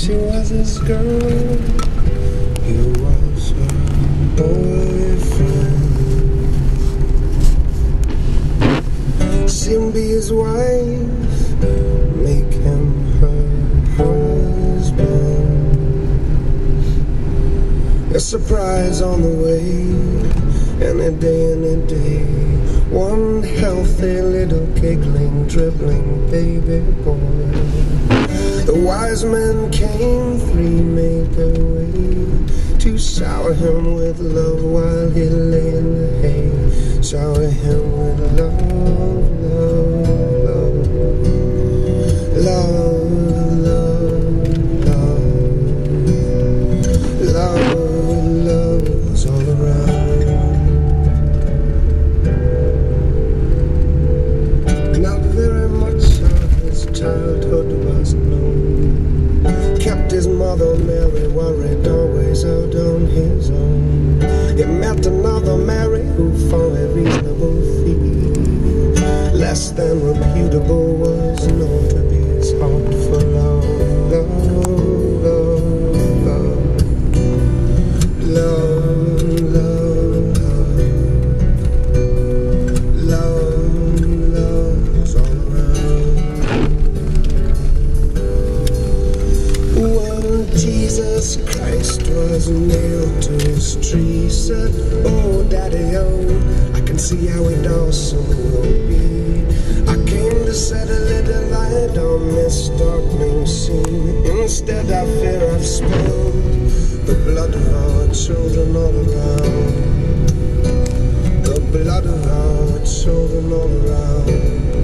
She was his girl, he was her boyfriend. See him be his wife, make him her husband. A surprise on the way, any day. One healthy little giggling, dribbling baby boy. The wise men came, 3 made their way to shower him with love while he lay in the hay. Shower him with love, love, love, love, love, love, love was all around. Not very much of his childhood was known. Kept his mother Mary worried, always out on his own. He met another Mary who for a reasonable fee, less than reputable, was known to be his heart for love, love, love, love, love, love, love was all around. When Jesus Christ was nailed to his tree, said, oh daddy, oh, I can see how it also will be. I came to set a little light on this darkening scene. Instead I fear I've spilled the blood of our children all around. The blood of our children all around.